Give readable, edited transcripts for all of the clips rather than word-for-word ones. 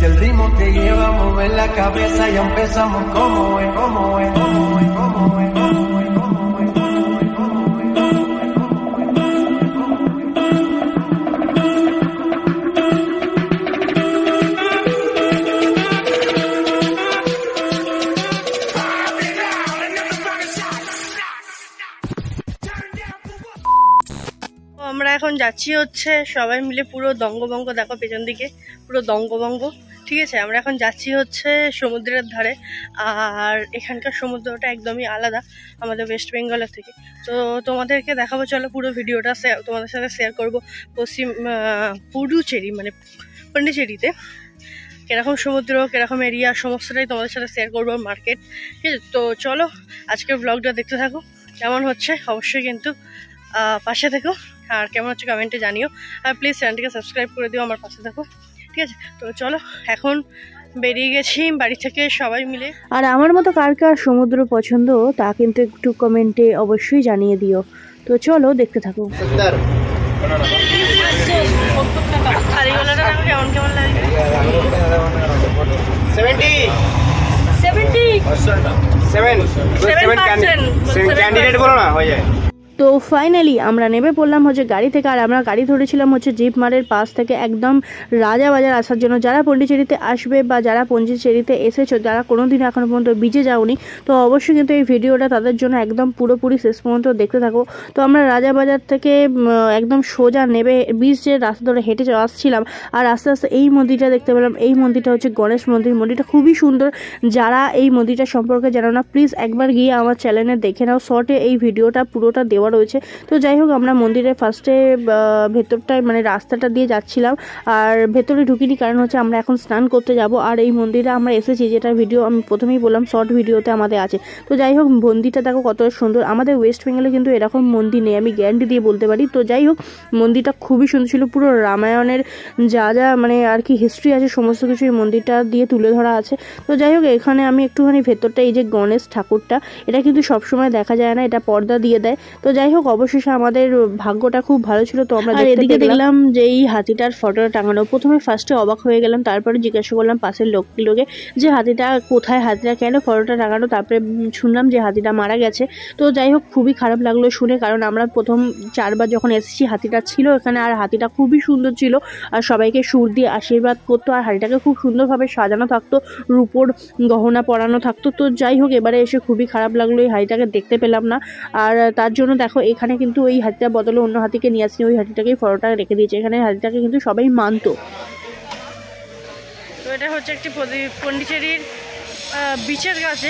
Si el ritmo te lleva a mover la cabeza, ya empezamos como es, como es, como es, como es, como es, como es, আমরা এখন যাচ্ছি হচ্ছে সবাই মিলে পুরো দঙ্গভঙ্গ, দেখো পেছন দিকে পুরো দঙ্গভঙ্গ, ঠিক আছে। আমরা এখন যাচ্ছি হচ্ছে সমুদ্রের ধারে, আর এখানকার সমুদ্রটা একদমই আলাদা আমাদের ওয়েস্ট বেঙ্গলের থেকে। তো তোমাদেরকে দেখাবো, চলো পুরো ভিডিওটা তোমাদের সাথে শেয়ার করবো। পুডুচেরি মানে পন্ডিচেরিতে কিরকম সমুদ্র, কিরকম এরিয়া, সমস্তটাই তোমাদের সাথে শেয়ার করবো, মার্কেট, ঠিক আছে। তো চলো আজকের ব্লগটা দেখতে থাকো, কেমন হচ্ছে অবশ্যই কিন্তু পাশে থেকো, আর কেমন হচ্ছে কমেন্টে জানিও, আর প্লিজ চ্যানেলটিকে সাবস্ক্রাইব করে দিও, আমার পাশে থাকো, ঠিক আছে। তো চলো এখন বেরিয়ে গেছি বাড়ি থেকে সবাই মিলে। আর আমার মতো কার কার সমুদ্র পছন্দ তা কিন্তু একটু কমেন্টে অবশ্যই জানিয়ে দিও। তো চলো দেখতে থাকো। কেমন কেমন লাগে? ক্যান্ডিডেট বলো না, হয়ে যায়। তো ফাইনালি আমরা নেমে পড়লাম হচ্ছে গাড়ি থেকে, আর আমরা গাড়ি ধরেছিলাম হচ্ছে জিপ মারের পাশ থেকে একদম রাজাবাজার আসার জন্য। যারা পন্ডিচেরিতে আসবে বা যারা পন্ডিচেরিতে এসেছো, যারা কোনোদিন এখনো পর্যন্ত বিচে যাওনি, তো অবশ্যই কিন্তু এই ভিডিওটা তাদের জন্য একদম পুরোপুরি শেষ পর্যন্ত দেখতে থাকো। তো আমরা রাজাবাজার থেকে একদম সোজা নেবে বিচের রাস্তা ধরে হেঁটে আসছিলাম, আর আস্তে আস্তে এই মন্দিরটা দেখতে পেলাম। এই মন্দিরটা হচ্ছে গণেশ মন্দির। মন্দিরটা খুবই সুন্দর। যারা এই মন্দিরটা সম্পর্কে জানো না, প্লিজ একবার গিয়ে আমার চ্যানেলে দেখে নাও, শর্টে এই ভিডিওটা পুরোটা দেওয়া রয়েছে। তো যাই হোক, আমরা মন্দিরের ফার্স্টে ভেতরটায় মানে রাস্তাটা দিয়ে যাচ্ছিলাম, আর ভেতরে ঢুকিনি, কারণ হচ্ছে আমরা এখন স্নান করতে যাব। আর এই মন্দিরে আমরা এসেছি, যেটা ভিডিও আমি প্রথমেই বললাম শর্ট ভিডিওতে আমাদের আছে। তো যাই হোক, মন্দিরটা দেখো কত সুন্দর। আমাদের ওয়েস্ট বেঙ্গলে কিন্তু এরকম মন্দির নেই, আমি গ্যারান্টি দিয়ে বলতে পারি। তো যাই হোক, মন্দিরটা খুবই সুন্দর ছিল। পুরো রামায়ণের যা যা মানে আর কি হিস্ট্রি আছে, সমস্ত কিছু এই মন্দিরটা দিয়ে তুলে ধরা আছে। তো যাই হোক, এখানে আমি একটুখানি ভেতরটা, এই যে গণেশ ঠাকুরটা, এটা কিন্তু সবসময় দেখা যায় না, এটা পর্দা দিয়ে দেয়। তো যাই হোক, অবশেষে আমাদের ভাগ্যটা খুব ভালো ছিল। তো আমরা এদিকে দেখলাম যে এই হাতিটার ফটোটা টাঙানো। প্রথমে ফার্স্টে অবাক হয়ে গেলাম, তারপরে জিজ্ঞাসা করলাম পাশের লোকে যে হাতিটা কোথায়, হাতিটা কেন ফটোটা টাঙানো। তারপরে শুনলাম যে হাতিটা মারা গেছে। তো যাই হোক, খুবই খারাপ লাগলো শুনে, কারণ আমরা প্রথম 4বার যখন এসেছি হাতিটা ছিল এখানে, আর হাতিটা খুবই সুন্দর ছিল, আর সবাইকে সুর দিয়ে আশীর্বাদ করতো, আর হাতিটাকে খুব সুন্দরভাবে সাজানো থাকতো, রূপোর গহনা পরানো থাকতো। তো যাই হোক, এবারে এসে খুবই খারাপ লাগলো, এই হাতিটাকে দেখতে পেলাম না। আর তার জন্য দেখো এখানে কিন্তু ওই হাতিটার বদলে অন্য হাতিকে নিয়ে আসছি, ওই হাতিটাকেই ফটোটা রেখে দিয়েছে। এখানে হাতিটাকে কিন্তু সবাই মানতো। তো এটা হচ্ছে একটি পন্ডিচেরির বিচের কাছে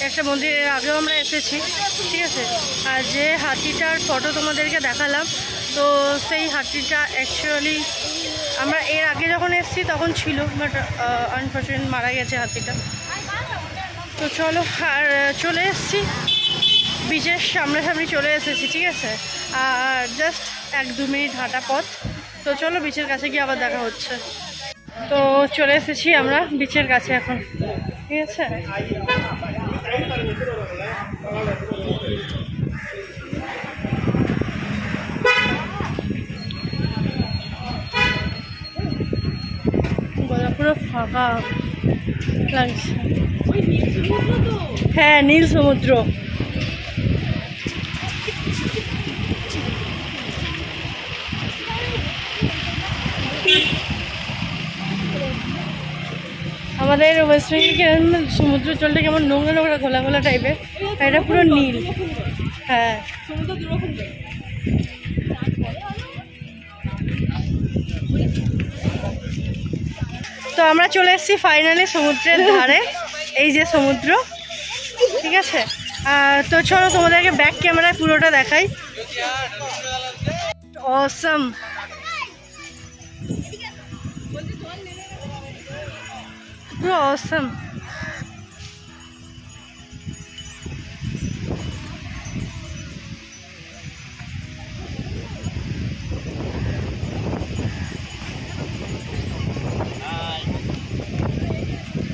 একটা মন্দিরের আগেও আমরা এসেছি, ঠিক আছে। আর যে হাতিটার ফটো তোমাদেরকে দেখালাম, তো সেই হাতিটা অ্যাকচুয়ালি আমরা এর আগে যখন এসেছি তখন ছিল, বাট আনফর্চুনেট মারা গেছে হাতিটা। তো চলো, আর চলে এসেছি বিচের সামনাসামনি চলে এসেছি, ঠিক আছে। আর জাস্ট 1-2 মিনিট হাঁটা পথ। তো চলো বিচের কাছে গিয়ে আবার দেখা হচ্ছে। তো চলে এসেছি আমরা বিচের কাছে এখন, ঠিক আছে। পুরো ফাঁকা লাগছে। হ্যাঁ, নীল সমুদ্র। আমাদের ওয়েস্ট বেঙ্গল সমুদ্র জলটা কেমন নোংরা নোংরা ঘোলা ঘোলা টাইপের, এটা পুরো নীল। হ্যাঁ, তো আমরা চলে এসেছি ফাইনালি সমুদ্রের ধারে, এই যে সমুদ্র, ঠিক আছে। তো চলো তোমাদেরকে ব্যাক ক্যামেরায় পুরোটা দেখাই। অসম, পুরো অসম।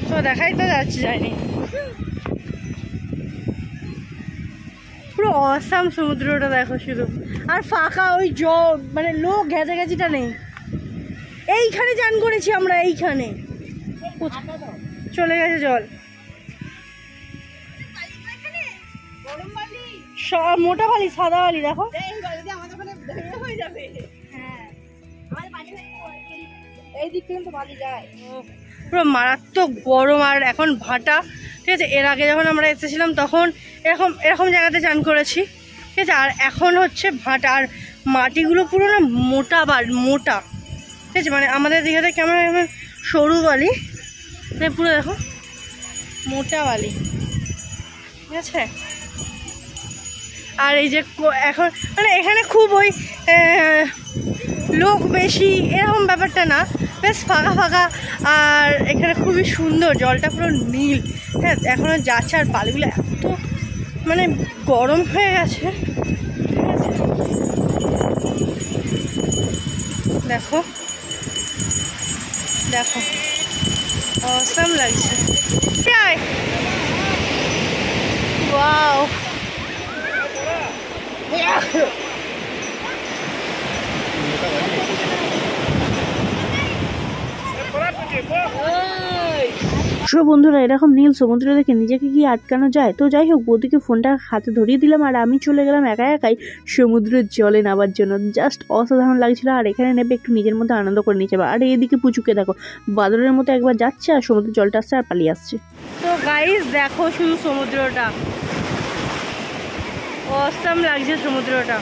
তো দেখাই তো যাচ্ছে, যায়নি। পুরো অসাম সমুদ্রটা দেখো শুধু, আর ফাঁকা, ওই মানে লোক ঘেঁচাঘেঁচিটা নেই। এইখানে চান করেছি আমরা, এইখানে চলে গেছে জল। মোটা বালি, সাদা বালি দেখো। পুরো মারাত্মক গরম আর এখন ভাটা, ঠিক আছে। এর আগে যখন আমরা এসেছিলাম তখন এরকম এরকম জায়গাতে চান করেছি, ঠিক আছে। আর এখন হচ্ছে ভাটা, আর মাটিগুলো পুরো না মোটা মোটা, ঠিক আছে। মানে আমাদের দিঘাতে কেমন এখন সরু বালি, মানে পুরো দেখো মোটা বালি, ঠিক আছে। আর এই যে এখন মানে এখানে খুব ওই লোক বেশি এরকম ব্যাপারটা না, বেশ ফাঁকা ফাঁকা। আর এখানে খুবই সুন্দর, জলটা পুরো নীল, হ্যাঁ। এখনও যাচ্ছে আর বালিগুলো এত মানে গরম হয়ে গেছে, ঠিক আছে। দেখো দেখো অসাম লাগছে। ওয়াও, সো বন্ধুরা, এরকম নীল সমুদ্র দেখে নিজেকে কি আটকানো যায়? তো যাই হোক, বৌদিকে ফোনটা হাতে ধরিয়ে দিলাম আর আমি চলে গেলাম একা একাই সমুদ্রের জলে নামার জন্য। জাস্ট অসাধারণ লাগছিল। আর এখানে নেবে একটু নিজের মধ্যে আনন্দ করে নিচ্ছে। আর এইদিকে পুচুকে দেখো বাদরের মতো একবার যাচ্ছে আর সমুদ্রের জলটা আসছে আর পালিয়ে আসছে। তো গাইস দেখো শুধু সমুদ্রটা, অসাম লাগছে সমুদ্রটা।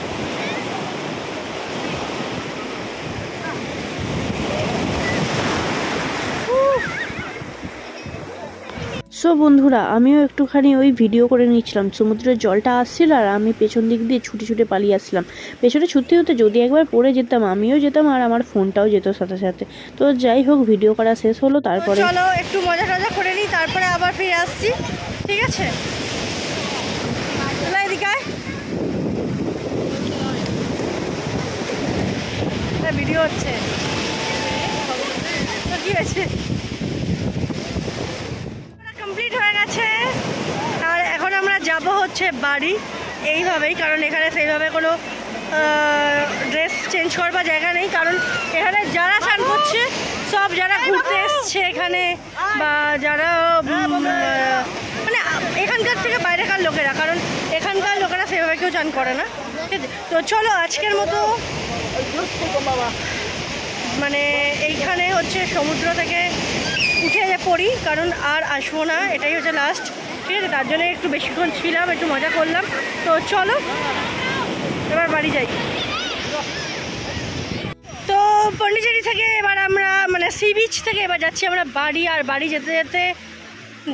সো বন্ধুরা, আমিও একটুখানি ওই ভিডিও করে নিচ্ছিলাম। সমুদ্রের জলটা আসছিল আর আমি পেছন দিক দিয়ে ছুটে ছুটে পালিয়ে আসছিলাম। পেছনে ছুটতে হতে যদি একবার পড়ে যেতাম আমিও যেতাম আর আমার ফোনটাও যেত সাথে সাথে। তো যাই হোক, ভিডিও করা শেষ হলো। তারপরে চলো একটু মজা টজা করে নিই, তারপরে আবার ফিরে আসছি, ঠিক আছে। ভিডিও হচ্ছে তো কি হয়েছে, কমপ্লিট হয়ে গেছে। আর এখন আমরা যাব হচ্ছে বাড়ি এইভাবেই, কারণ এখানে সেইভাবে কোনো ড্রেস চেঞ্জ করবার জায়গা নেই। কারণ এখানে যারা স্নান করছে সব যারা ঘুরতে এসছে এখানে, বা যারা মানে এখানকার থেকে বাইরেকার লোকেরা, কারণ এখানকার লোকেরা সেভাবে কেউ চান করে না, ঠিক আছে। তো চলো আজকের মতো মানে এইখানে হচ্ছে সমুদ্র থেকে উঠে পড়ি, কারণ আর আসবো না, এটাই হচ্ছে লাস্ট, ঠিক আছে। তার জন্য একটু বেশিক্ষণ ছিলাম, একটু মজা করলাম। তো চলো এবার বাড়ি যাই। তো পন্ডিচেরি থেকে এবার আমরা মানে সি বিচ থেকে এবার যাচ্ছি আমরা বাড়ি। আর বাড়ি যেতে যেতে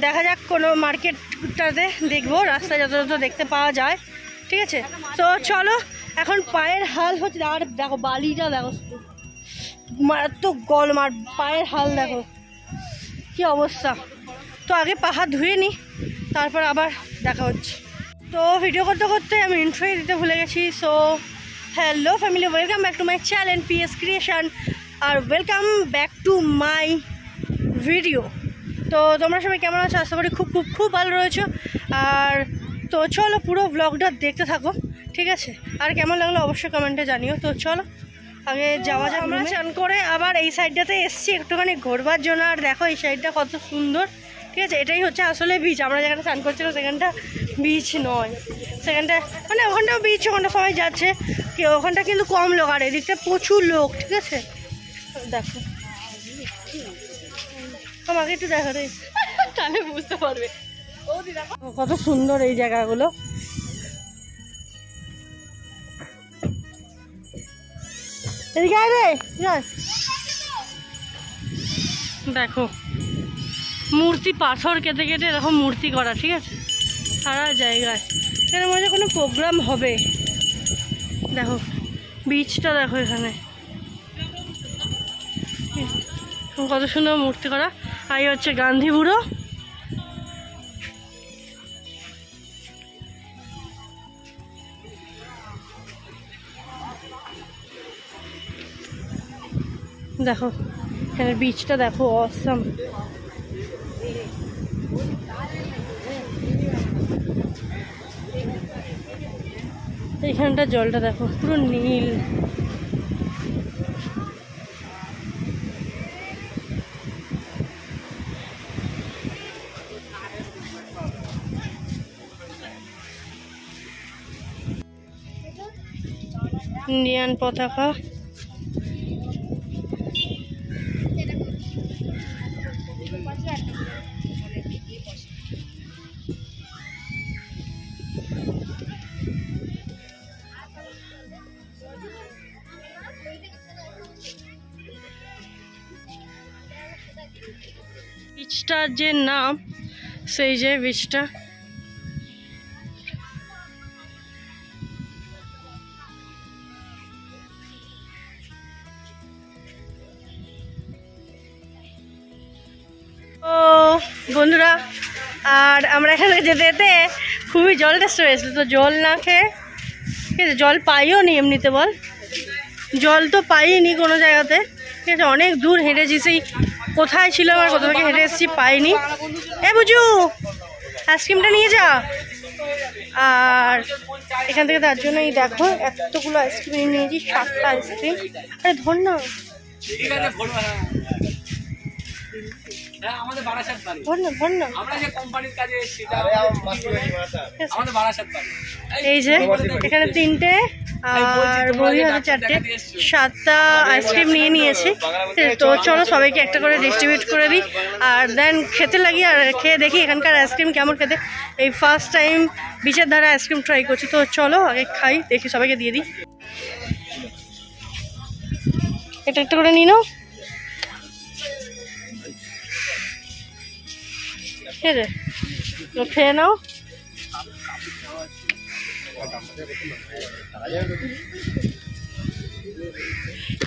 দেখা যাক কোনো মার্কেটটাতে দেখবো, রাস্তায় যত দেখতে পাওয়া যায়, ঠিক আছে। তো চলো, এখন পায়ের হাল হচ্ছে, আর দেখো বালিটা দেখো মারাত্মক গরম, আর পায়ের হাল দেখো কি অবস্থা। তো আগে পা হাত ধুয়ে নিই, তারপর আবার দেখা হচ্ছে। তো ভিডিও করতে করতে আমি ইন্ট্রোই দিতে ভুলে গেছি। So hello family, welcome back to my channel PS creation, আর welcome back to my video. তো তোমরা সবাই কেমন আছো? আশা করি খুব খুব খুব ভালো রয়েছো। আর তো চলো পুরো ব্লগটা দেখতে থাকো, ঠিক আছে। আর কেমন লাগলো অবশ্যই কমেন্টে জানিও। তো চলো আগে যাওয়া যাক। আমরা চান করে আবার এই সাইডটাতে এসছি একটুখানি ঘোরবার জন্য। আর দেখো এই সাইডটা কত সুন্দর, ঠিক আছে। এটাই হচ্ছে আসলে বিচ। আমরা যেখানে চান করছিলাম সেখানটা বিচ নয়, সেখানটা মানে ওখানটাও বিচ, ওখানটা সবাই যাচ্ছে, ওখানটা কিন্তু কম লোক, আর এদিকটা প্রচুর লোক, ঠিক আছে। দেখো আমাকে একটু দেখা দেয় তাহলে বুঝতে পারবে কত সুন্দর এই জায়গাগুলো। এদিকে আয় রে, দেখো মূর্তি, পাথর কেটে কেটে এরকম মূর্তি করা, ঠিক আছে, সারা জায়গায়। এখানে মনে হয় কোনো প্রোগ্রাম হবে। দেখো বিচটা দেখো, এখানে কত সুন্দর মূর্তি করা। আর এই হচ্ছে গান্ধী বুড়ো। দেখো এখানে বিচটা দেখো, অসাম। এইখানটা জলটা দেখো পুরো নীল। ইন্ডিয়ান পতাকা। বিচটার যে নাম সেই যে বিচটা। ও বন্ধুরা, আর আমরা এখানে যেতে যেতে খুবই জল টেস্ট হয়েছিল, তো জল না খেয়ে ঠিক আছে, জল পাইও নি এমনিতে, বল জল তো পাইনি কোনো জায়গাতে, ঠিক আছে, অনেক দূর হেঁটেছি, সেই কোথায় ছিল আর কোথা থেকে হেঁটে এসেছি পাইনি। বুঝু আইসক্রিমটা নিয়ে যা। আর এখান থেকে তার জন্যই দেখো এতগুলো আইসক্রিম নিয়েছি, 7টা আইসক্রিম। আরে ধর না, এই যে এখানে 3টে আর বড়ি হাতে 4টে, 7টা আইসক্রিম নিয়ে নিয়েছি। তো চলো সবাইকে একটা করে ডিস্ট্রিবিউট করে দিই, আর দেন খেতে লাগি, আর খেয়ে দেখি এখানকার আইসক্রিম কেমন খেতে। এই ফার্স্ট টাইম বিচের ধারে আইসক্রিম ট্রাই করছি, তো চলো আগে খাই, দেখি সবাইকে দিয়ে দিই। একটা একটা করে নিয়ে নাও, ঠিক আছে, খেয়ে নাও।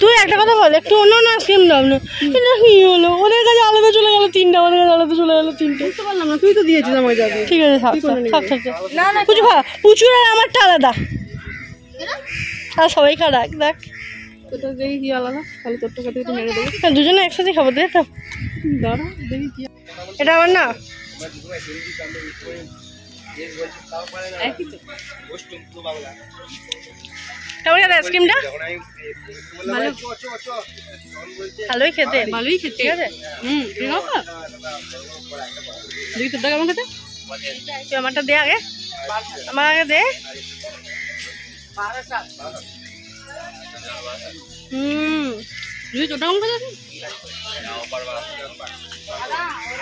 তুই একটা কথা বল, একটু অন্য অন্য আইসক্রিম দাও না। এটা কি হলো, ওদের কাছে আলাদা চলে গেল 3টা, ওদের কাছে আলাদা চলে গেল 3টে। বুঝতে পারলাম না, তুই তো দিয়েছিস আমাকে যাবে। ঠিক আছে, থাক না না, পুচু খা, পুচুর আর আমারটা আলাদা, আর সবাই খা। রাখ দেখ কোথাও দেখি কি আলাদা, তাহলে তোর টাকা থেকে মেরে দেবো। দুজনে একসাথে খাবো, দেখ দাঁড়া দেখি কি। এটা আমার না, কেমন খেতে আইসক্রিমটা? ভালোই খেতে, ভালোই খেতে, ঠিক আছে। দেখি তোরটা কেমন খেতে। তুই আমারটা দে আগে, আমার আগে দে। তোরটা কেমন খেতে?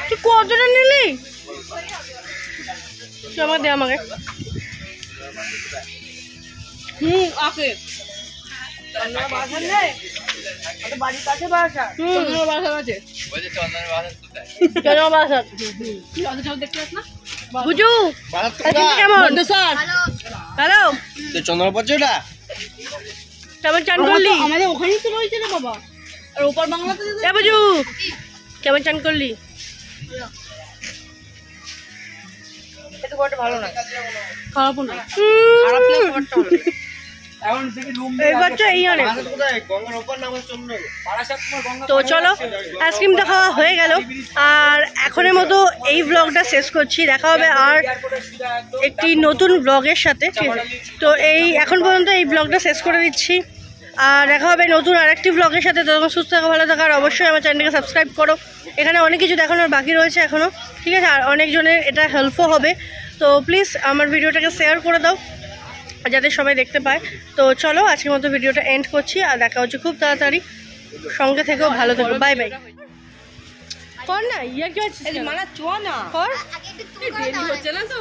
তুই কতটা নিলি? তুই আমাকে দে, আমাকে। আছে বাড়ির পাশে বাসা, আছে। দেখতে পাস না বুঝু কেমন? হ্যালো, চন্দ্র পড়ছে ওটা কেমন চান করলি? আমাদের ওখানেই তো রয়েছে রে বাবা, আর ওপার বাংলাতে বুঝু কেমন চান করলি? ভালো না, খারাপ না, তো চলো আইসক্রিমটা খাওয়া হয়ে গেল, আর এখনের মতো এই ব্লগটা শেষ করছি। দেখা হবে আর একটি নতুন ব্লগের সাথে। তো এখন পর্যন্ত এই ব্লগটা শেষ করে দিচ্ছি, আর দেখা হবে নতুন আরেকটি ব্লগের সাথে। তখন সুস্থ থাকো, ভালো থাকো, আর অবশ্যই আমার চ্যানেলকে সাবস্ক্রাইব করো। এখানে অনেক কিছু দেখানোর বাকি রয়েছে এখনও, ঠিক আছে, আর অনেকজনের এটা হেল্পও হবে। তো প্লিজ আমার ভিডিওটাকে শেয়ার করে দাও যাতে সবাই দেখতে পায়। তো চলো আজকের মতো ভিডিওটা এন্ড করছি, আর দেখা হচ্ছে খুব তাড়াতাড়ি। সঙ্গে থেকেও ভালো থেকো, বাই বাই। কর না, ইয়া কি হচ্ছে মানা চো না, কর, দেরি হচ্ছে না তো।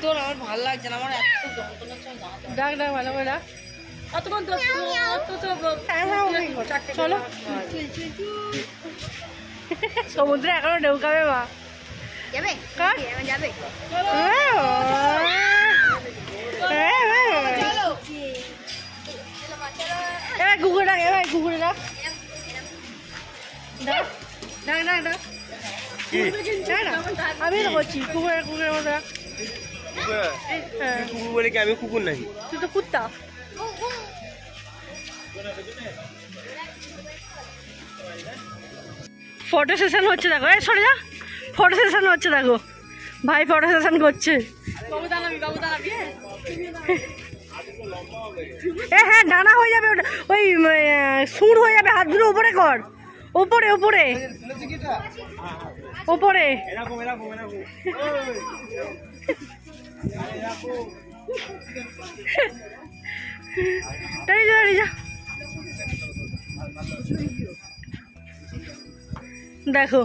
তোর আমার ভালো লাগছে না, আমার এত যন্ত্রণা হচ্ছে। ডাক ডাক ভালো করে ডাক। অতক্ষণ তো চলো, সমুদ্রে এখনো ঢেউ খাবে মা, যাবে কার যাবে কুকুরে ডাক, এবার কুকুরে ডাক, ডাক ডাক ডাক ডাক। আমি তো করছি কুকুরের মতো ডাক। কুকুর বলে কি আমি কুকুর নাকি? তুই তো কুত্তা। ফটো সেশন হচ্ছে দেখো, সরে যা, ফটো সেশন হচ্ছে দেখো, ভাই ফটো সেশন করছে। হ্যাঁ ডানা হয়ে যাবে, ওই সুর হয়ে যাবে, হাত দুটো উপরে কর, ওপরে ওপরে ওপরে। দাঁড়িয়ে যা, দাঁড়িয়ে যা। দেখো